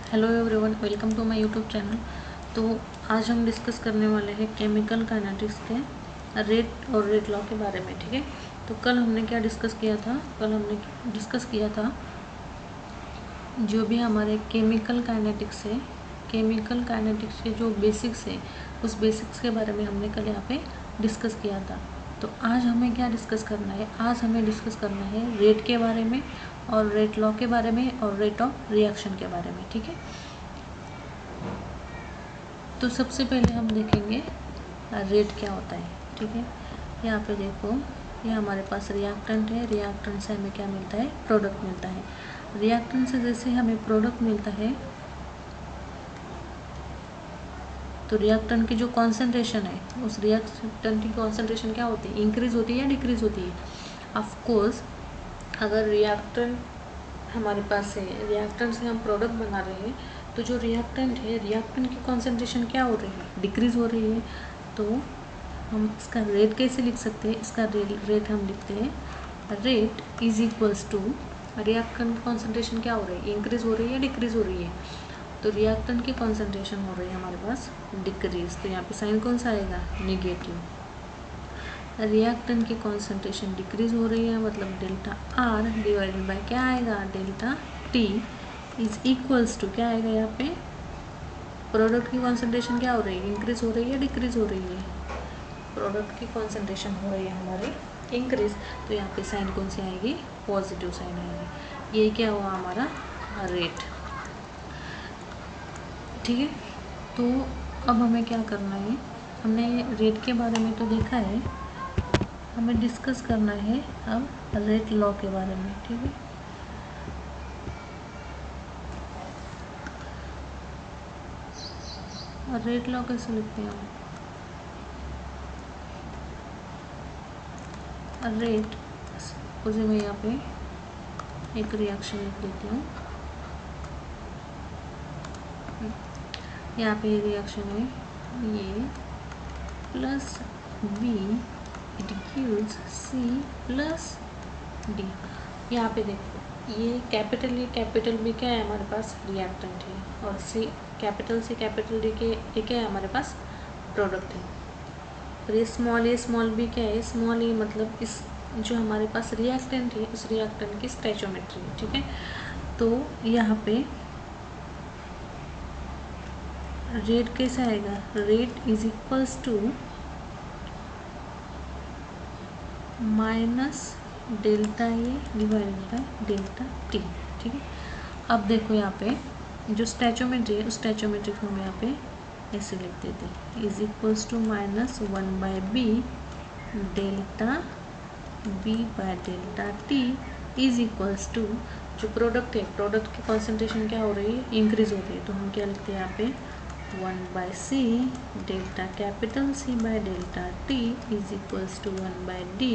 Hello everyone, welcome to my YouTube channel. तो आज हम डिस्कस करने वाले हैं केमिकल काइनेटिक्स के रेट और रेट लॉ के बारे में। ठीक है, तो कल हमने क्या डिस्कस किया था? कल हमने डिस्कस किया था जो भी हमारे केमिकल काइनेटिक्स है, केमिकल काइनेटिक्स के जो बेसिक्स है, उस बेसिक्स के बारे में हमने कल यहाँ पे डिस्कस किया था। तो आज हमें क्या डिस्कस करना है? आज हमें डिस्कस करना है रेट के बारे में और रेट लॉ के बारे में और रेट ऑफ रिएक्शन के बारे में। ठीक है, तो सबसे पहले हम देखेंगे रेट क्या होता है। ठीक है, यहाँ पे देखो, ये हमारे पास रिएक्टेंट है। रिएक्टेंट से हमें क्या मिलता है? प्रोडक्ट मिलता है। रिएक्टेंट से जैसे हमें प्रोडक्ट मिलता है, तो रिएक्टेंट की जो कॉन्सेंट्रेशन है, उस रिएक्टेंट की कॉन्सेंट्रेशन क्या होती है? इंक्रीज होती है या डिक्रीज होती है? ऑफ कोर्स, अगर रिएक्टेंट हमारे पास है, रिएक्टेंट से हम प्रोडक्ट बना रहे हैं, तो जो रिएक्टेंट है, रिएक्टेंट की कॉन्सेंट्रेशन क्या हो रही है? डिक्रीज हो रही है। तो हम इसका रेट कैसे लिख सकते हैं? इसका रेट हम लिखते हैं, rate is equals to, reactant concentration क्या हो रही है? इंक्रीज हो रही है या डिक्रीज हो रही है? तो रिएक्टेंट की कॉन्सेंट्रेशन हो रही है हमारे पास डिक्रीज, तो यहाँ पे साइन कौन सा आएगा? नेगेटिव। रिएक्टेंट की कॉन्सेंट्रेशन डिक्रीज हो रही है, मतलब डेल्टा आर डिवाइडेड बाय क्या आएगा? Delta T is equals to क्या आएगा यहाँ पे? प्रोडक्ट की कॉन्सेंट्रेशन क्या हो रही है? इंक्रीज हो रही है या डिक्रीज हो रही है? प्रोडक्ट की कॉन्सेंट्रेशन हो रही है हमारी इंक्रीज, तो यहाँ पे साइन कौन सी आएगी? पॉजिटिव साइन आएगी। ये क्या हुआ? हमारा रेट। ठीक है, तो अब हमें क्या करना है? हमने रेट के बारे में तो देखा है, हमें डिस्कस करना है अब रेट लॉ के बारे में। ठीक है, रेट लॉ कैसे लिखते हैं हम? रेट, उसे मैं यहाँ पे एक रिएक्शन लिख देती हूँ। यहाँ पे रिएक्शन है, A plus B it gives C plus D. यहाँ पे देखो, ये कैपिटल बी क्या है हमारे पास? रिएक्टेंट है, और सी कैपिटल डी के ये क्या है हमारे पास? प्रोडक्ट है। और ये स्मॉल बी क्या है? स्मॉल ए मतलब इस जो हमारे पास रिएक्टेंट है, उस रिएक्टेंट की स्टैचोमेट्री है। ठीक है, तो यहाँ पे रेट कैसे आएगा? Rate is equals to minus delta A divided by delta T. ठीक है, अब देखो यहाँ पे जो स्टैचोमेट्री है, उस स्टैचोमेट्री को हम यहाँ पे ऐसे लिख देते हैं, is equals to minus 1/b delta b by delta T is equals to, जो प्रोडक्ट है, प्रोडक्ट की कॉन्सेंट्रेशन क्या हो रही है? इंक्रीज हो रही है, तो हम क्या लिखते हैं यहाँ पे? 1/c delta capital c by delta T is equals to 1/d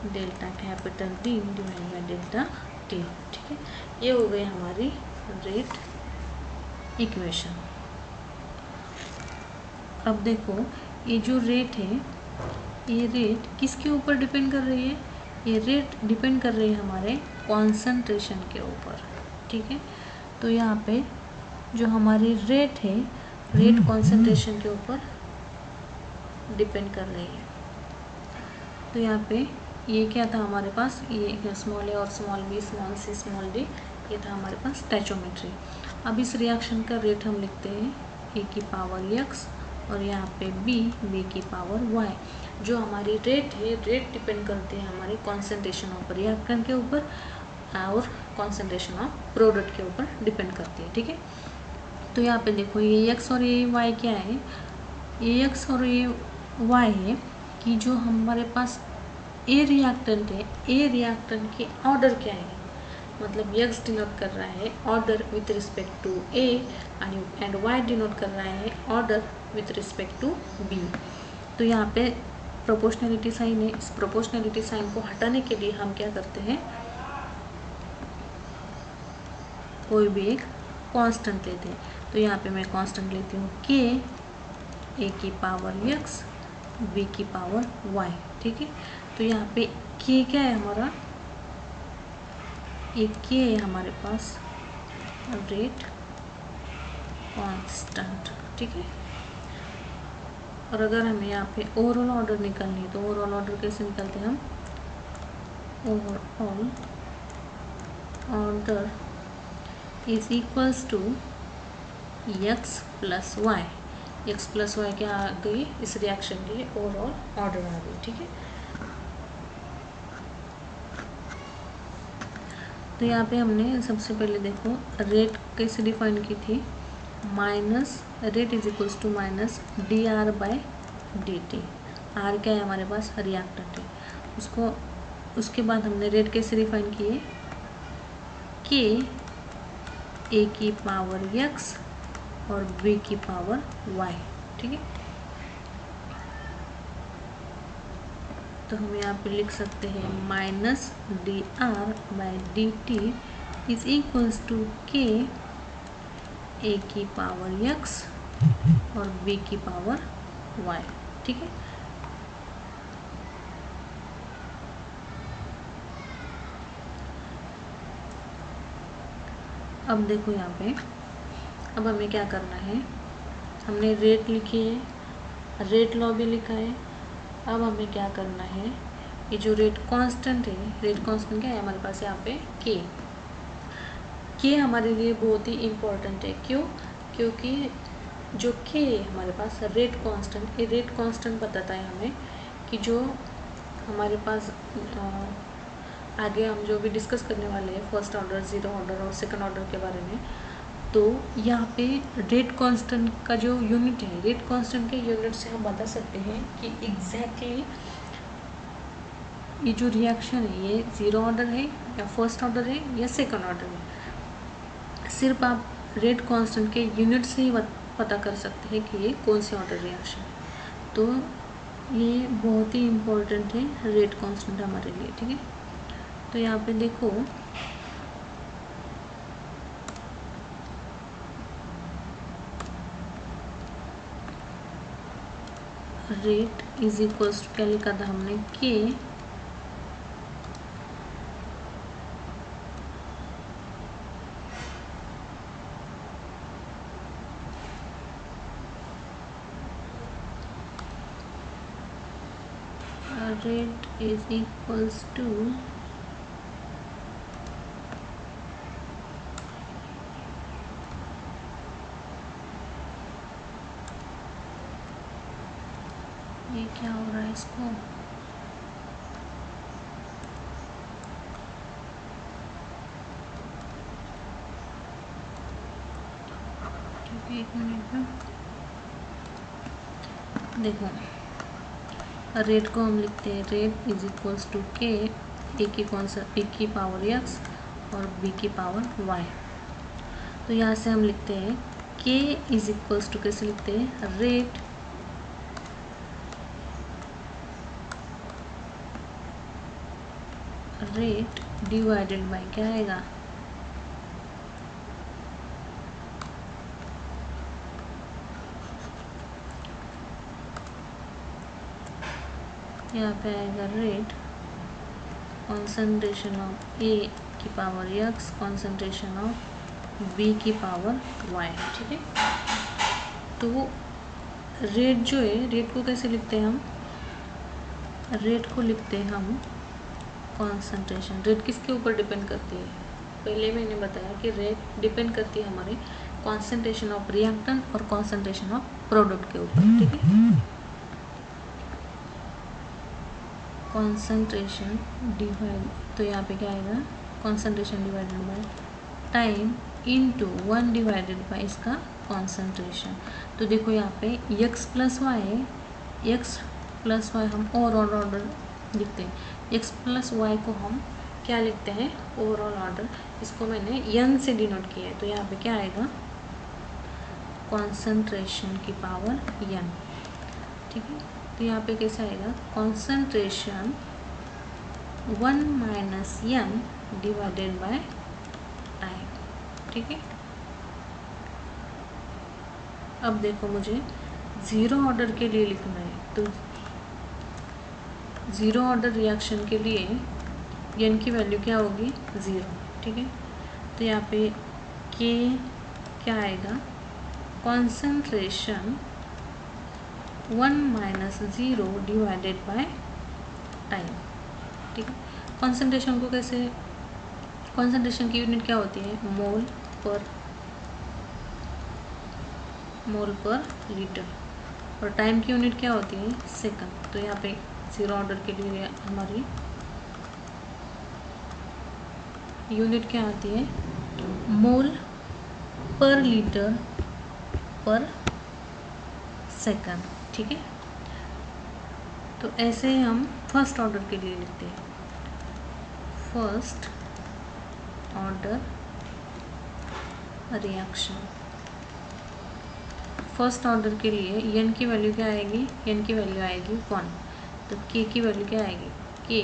delta capital d divide by delta T. ठीक है, ये हो गई हमारी रेट इक्वेशन। अब देखो, ये जो रेट है, ये रेट किसके ऊपर डिपेंड कर रही है? ये रेट डिपेंड कर रही है हमारे कॉन्सेंट्रेशन के ऊपर। ठीक है, तो यहाँ पे जो हमारी रेट है, रेट कॉन्सेंट्रेशन के ऊपर डिपेंड कर रही है। तो यहाँ पे ये क्या था हमारे पास? ये स्मॉल ए और small B, small C, small D, ये था हमारे पास स्टैचोमेट्री। अब इस रिएक्शन का रेट हम लिखते हैं ए की पावर एक्स, और यहाँ पे बी की पावर वाई। जो हमारी रेट है, रेट डिपेंड करती है हमारी कॉन्सेंट्रेशन ऑफ रिएक्टेंट के ऊपर और कॉन्सेंट्रेशन ऑफ प्रोडक्ट के ऊपर डिपेंड करती है। ठीक है, तो यहाँ पे देखो, ये एक्स और ये वाई क्या है? ये एक्स और ये वाई है कि जो हमारे पास ए रिएक्टेंट है, ए रिएक्टेंट के ऑर्डर क्या है? मतलब एक्स डिनोट कर रहा है order with respect to a, and y denote कर रहा है order with respect to b. तो यहाँ पे प्रोपोर्शनलिटी साइन है, इस प्रोपोर्शनलिटी साइन को हटाने के लिए हम क्या करते हैं? कोई भी एक कांस्टेंट लेते हैं। तो यहाँ पे मैं कांस्टेंट लेती हूँ के, ए की पावर एक्स, बी की पावर वाई। ठीक है, तो यहाँ पे के क्या है हमारा? एक के है हमारे पास रेट, कांस्टेंट, ठीक है। और अगर हमें यहाँ पे ओवरऑल ऑर्डर निकालनी है तो ओवरऑल ऑर्डर कैसे निकालते हैं हम, overall order is equals to x plus y. X plus y क्या आ गई, इस रिएक्शन के लिए ओवरऑल ऑर्डर आ गई, ठीक है। तो यहाँ पे हमने सबसे पहले देखो रेट कैसे डिफाइन की थी, minus rate is equals to minus d r by d t. R क्या है हमारे पास, रिएक्टेंट है उसको। उसके बाद हमने रेट कैसे डिफाइन किए, के ए की पावर एक्स और बी की पावर वाई, ठीक है। तो हम यहाँ पे लिख सकते हैं minus d r by d t is equals to k a की पावर एक्स और बी की पावर वाई, ठीक है। अब देखो यहाँ पे, अब हमें क्या करना है, हमने रेट लिखी है, रेट लॉ भी लिखा है। अब हमें क्या करना है, ये जो रेट कांस्टेंट है, रेट कांस्टेंट क्या है हमारे पास यहाँ पे, के हमारे लिए बहुत ही इम्पोर्टेंट है। क्यों, क्योंकि जो के हमारे पास रेट कांस्टेंट, ये रेट कांस्टेंट बताता है हमें कि जो हमारे पास आगे हम जो भी डिस्कस करने वाले हैं फर्स्ट ऑर्डर, ज़ीरो ऑर्डर और सेकंड ऑर्डर के बारे में, तो यहाँ पे रेट कांस्टेंट का जो यूनिट है, रेट कांस्टेंट के यूनिट से हम बता सकते हैं कि एग्जैक्टली ये जो रिएक्शन है ये ज़ीरो ऑर्डर है या फर्स्ट ऑर्डर है या सेकंड ऑर्डर है। सिर्फ आप रेट कांस्टेंट के यूनिट से ही पता कर सकते हैं कि ये कौन सी ऑर्डर रिएक्शन है। तो ये बहुत ही इम्पोर्टेंट है रेट कांस्टेंट हमारे लिए, ठीक है। तो यहाँ पे देखो रेट इज इक्वल्स टू क्या लिखा था हमने, के रेट इज इक्वल्स टू ये क्या हो रहा है इसको, ठीक है, एक मिनट में देखो, रेट को हम लिखते हैं rate is equals to k a की कौन सा, ए की पावर एक्स और बी की पावर वाई। तो यहाँ से हम लिखते हैं के इज इक्वल्स टू, कैसे लिखते हैं, रेट डिवाइडेड बाय क्या आएगा, यहाँ पे आएगा रेट कॉन्सेंट्रेशन ऑफ ए की power x, concentration of b की पावर वाई, ठीक है। तो रेट जो है, रेट को कैसे लिखते हैं हम, रेट को लिखते हैं हम कॉन्सेंट्रेशन। रेट किसके ऊपर डिपेंड करती है, पहले मैंने बताया कि रेट डिपेंड करती है हमारे कॉन्सेंट्रेशन ऑफ रिएक्टेंट और कॉन्सेंट्रेशन ऑफ प्रोडक्ट के ऊपर, ठीक है। कॉन्सेंट्रेशन डिवाइड, तो यहाँ पे क्या आएगा, concentration divided by time into 1 divided by इसका कॉन्सेंट्रेशन। तो देखो यहाँ पे x plus y, x plus y हम ओवरऑल ऑर्डर लिखते हैं, x प्लस वाई को हम क्या लिखते हैं, ओवरऑल ऑर्डर। इसको मैंने n से डिनोट किया है, तो यहाँ पे क्या आएगा, कॉन्सेंट्रेशन की पावर n, ठीक है। तो यहाँ पे कैसे आएगा, concentration 1 minus n divided by time, ठीक है। अब देखो मुझे ज़ीरो ऑर्डर के लिए लिखना है, तो ज़ीरो ऑर्डर रिएक्शन के लिए n की वैल्यू क्या होगी, 0, ठीक है। तो यहाँ पे k क्या आएगा, concentration 1 minus 0 divided by time. ठीक है, कॉन्सेंट्रेशन को कैसे, कॉन्सेंट्रेशन की यूनिट क्या होती है, मोल पर लीटर, और टाइम की यूनिट क्या होती है, सेकंड। तो यहाँ पे 0 ऑर्डर के लिए हमारी यूनिट क्या आती है, मोल पर लीटर पर सेकंड। ठीक है, तो ऐसे हम फर्स्ट ऑर्डर के लिए लिखते हैं, first order reaction. First order के लिए एन की वैल्यू क्या आएगी, एन की वैल्यू आएगी 1, तो के की वैल्यू क्या आएगी, के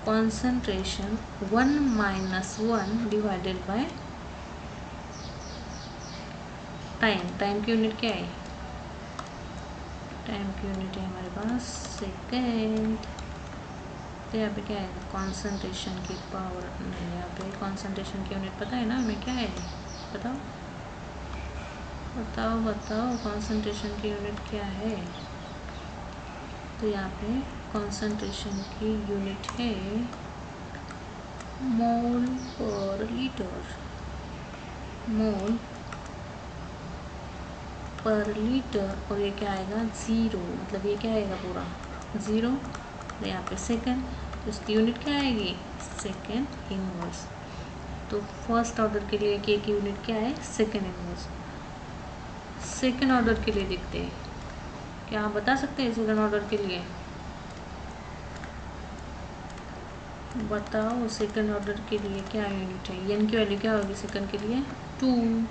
concentration 1 minus 1 divided by time. Time की यूनिट क्या है, टाइम की यूनिट है हमारे पास सेकेंड। तो यहाँ पे क्या है, कॉन्सेंट्रेशन की पावर, नहीं यहाँ पे कॉन्सेंट्रेशन की यूनिट पता है ना हमें, क्या है बताओ बताओ बताओ, कॉन्सेंट्रेशन की यूनिट क्या है। तो यहाँ पे कॉन्सेंट्रेशन की यूनिट है मोल पर लीटर, मोल पर लीटर, और ये क्या आएगा 0, मतलब ये क्या आएगा पूरा 0, तो यहाँ पे सेकंड, तो इसकी यूनिट क्या आएगी, सेकंड इनवर्स। तो फर्स्ट ऑर्डर के लिए के की यूनिट क्या है, सेकंड इनवर्स। सेकंड ऑर्डर के लिए लिखते हैं, क्या आप बता सकते हैं सेकंड ऑर्डर के लिए, बताओ सेकंड ऑर्डर के लिए क्या यूनिट है, एन की वैल्यू क्या होगी सेकंड के लिए 2,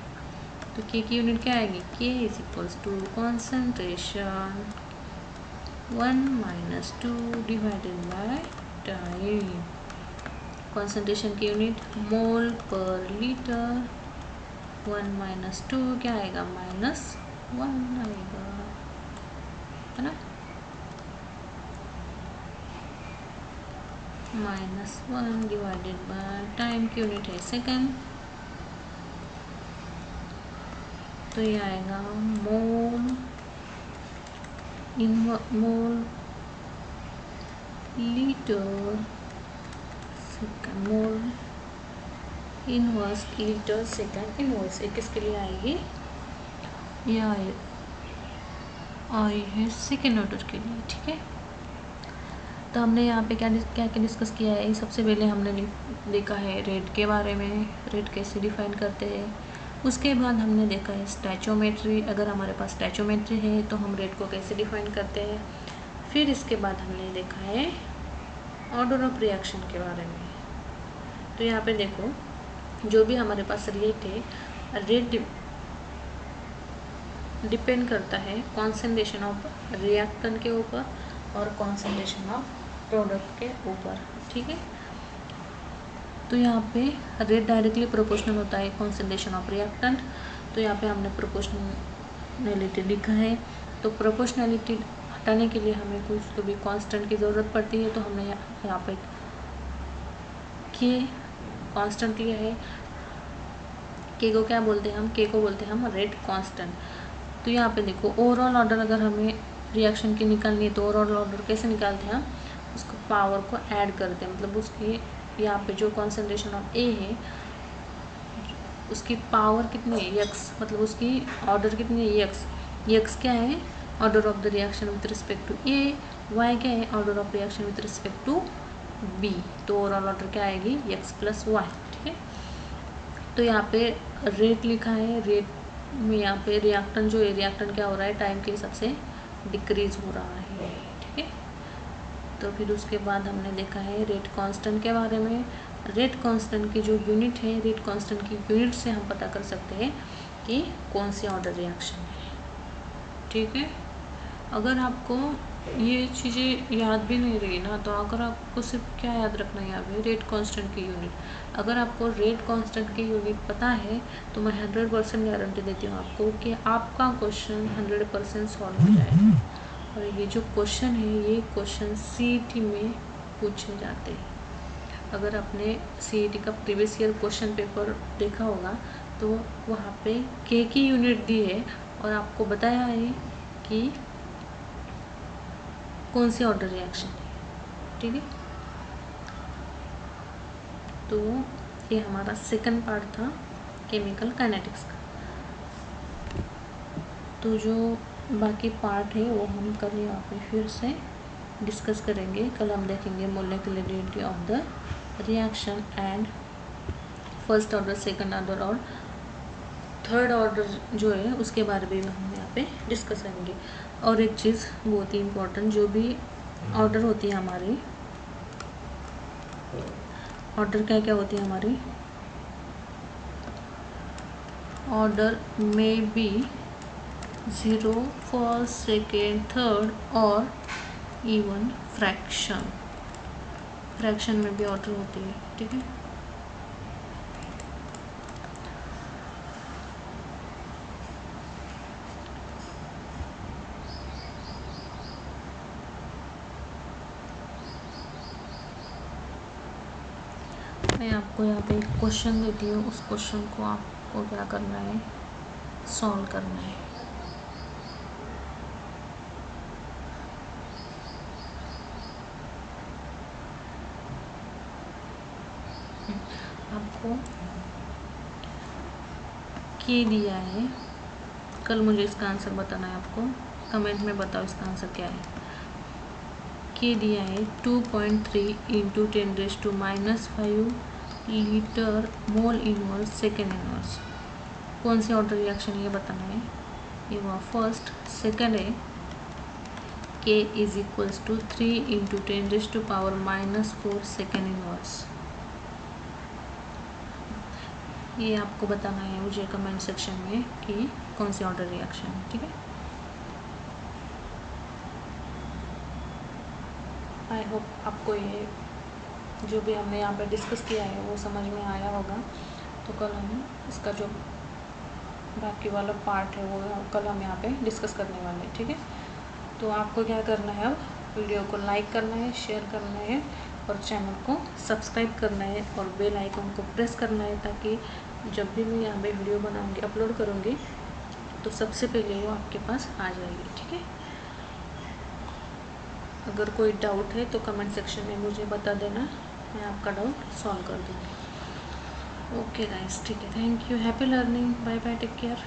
तो के की यूनिट क्या आएगी, k is equals to concentration 1 minus 2 divided by time. Concentration की unit mole per litre, 1 minus 2 क्या आएगा, -1 आएगा, है ना, -1 डिवाइडेड बाय टाइम की यूनिट है सेकंड, तो ये आएगा mole litre second, mole inverse litre second inverse. एक किसके लिए आएगी, ये आई है सेकेंड ऑर्डर के लिए। ठीक है, तो हमने यहाँ पे क्या क्या डिस्कस किया है, सबसे पहले हमने देखा है रेट के बारे में, रेट कैसे डिफाइन करते हैं। उसके बाद हमने देखा है स्टैचोमेट्री, अगर हमारे पास स्टैचोमेट्री है तो हम रेट को कैसे डिफाइन करते हैं। फिर इसके बाद हमने देखा है ऑर्डर ऑफ रिएक्शन के बारे में। तो यहाँ पे देखो, जो भी हमारे पास रेट है, रेट डिपेंड करता है कॉन्सेंट्रेशन ऑफ रिएक्टेंट के ऊपर और कॉन्सेंट्रेशन ऑफ प्रोडक्ट के ऊपर। ठीक है, तो यहाँ पे रेट डायरेक्टली प्रोपोर्शनल होता है कॉन्सेंट्रेशन ऑफ रिएक्टेंट। तो यहाँ पे हमने प्रोपोर्शनैलिटी लिखा है, तो प्रोपोर्शनैलिटी हटाने के लिए हमें कुछ तो भी कांस्टेंट की ज़रूरत पड़ती है, तो हमने यहाँ पे के कांस्टेंट लिया है। के को क्या बोलते हैं हम, के को बोलते हैं हम रेट कांस्टेंट। तो यहाँ पे देखो, ओवरऑल ऑर्डर अगर हमें रिएक्शन की निकालनी है तो ओवरऑल ऑर्डर कैसे निकालते हैं हम, उसको पावर को ऐड करते हैं, मतलब उसकी यहाँ पे जो कॉन्सेंट्रेशन ऑफ ए है उसकी पावर कितनी है, एक्स, मतलब उसकी ऑर्डर कितनी है, एक्स। एक्स क्या है, order of the reaction with respect to a, y क्या है, order of reaction with respect to b. तो ओवरऑल ऑर्डर क्या आएगी, एक्स प्लस वाई। ठीक है, तो यहाँ पे रेट लिखा है, रेट में यहाँ पे रिएक्टेंट जो है, रिएक्टेंट क्या हो रहा है, टाइम के हिसाब से डिक्रीज हो रहा है। ठीक है, तो फिर उसके बाद हमने देखा है रेट कांस्टेंट के बारे में। रेट कांस्टेंट की जो यूनिट है, रेट कांस्टेंट की यूनिट से हम पता कर सकते हैं कि कौन सी ऑर्डर रिएक्शन है। ठीक है, अगर आपको ये चीज़ें याद भी नहीं रही ना, तो अगर आपको सिर्फ क्या याद रखना है यहाँ पे, रेट कांस्टेंट की यूनिट। अगर आपको रेट कांस्टेंट की यूनिट पता है तो मैं 100% गारंटी देती हूँ आपको कि आपका क्वेश्चन 100% सॉल्व हो जाएगा। और ये जो क्वेश्चन है, ये क्वेश्चन सीईटी में पूछे जाते हैं। अगर आपने सीईटी का प्रीवियस ईयर क्वेश्चन पेपर देखा होगा तो वहाँ पे के की यूनिट दी है और आपको बताया है कि कौन सी ऑर्डर रिएक्शन है, ठीक है। तो ये हमारा सेकंड पार्ट था केमिकल काइनेटिक्स का। तो जो बाकी पार्ट है वो हम कल यहाँ पे फिर से डिस्कस करेंगे। कल हम देखेंगे molecularity of the reaction and first order, second order और थर्ड ऑर्डर जो है उसके बारे में हम यहाँ पे डिस्कस करेंगे। और एक चीज़ बहुत ही इम्पोर्टेंट, जो भी ऑर्डर होती है हमारी, ऑर्डर क्या क्या होती है हमारी, ऑर्डर में बी 0, फर्स्ट, सेकेंड, थर्ड और इवन फ्रैक्शन में भी ऑर्डर होती है, ठीक है। मैं आपको यहाँ पे एक क्वेश्चन देती हूँ, उस क्वेश्चन को आपको क्या करना है, सॉल्व करना है। आपको के दिया है, कल मुझे इसका आंसर बताना है। आपको कमेंट में बताओ इसका आंसर क्या है। के दिया है 2.3 into 10⁻⁵ litre mole inverse second inverse. कौन सी ऑर्डर रिएक्शन है ये बताना है। ये हुआ फर्स्ट। सेकेंड है k is equals to 3 into 10⁻⁻⁴ second inverse. ये आपको बताना है मुझे कमेंट सेक्शन में कि कौन सी ऑर्डर रिएक्शन है, ठीक है। आई होप आपको ये जो भी हमने यहाँ पे डिस्कस किया है वो समझ में आया होगा। तो कल हम इसका जो बाकी वाला पार्ट है वो कल हम यहाँ पे डिस्कस करने वाले हैं, ठीक है। तो आपको क्या करना है, अब वीडियो को लाइक करना है, शेयर करना है और चैनल को सब्सक्राइब करना है और बेल आइकन को प्रेस करना है, ताकि जब भी मैं यहाँ पे वीडियो बनाऊँगी, अपलोड करूँगी, तो सबसे पहले वो आपके पास आ जाएगी, ठीक है। अगर कोई डाउट है तो कमेंट सेक्शन में मुझे बता देना, मैं आपका डाउट सॉल्व कर दूँगी। ओके गाइस, ठीक है, thank you, happy learning, bye bye, take care.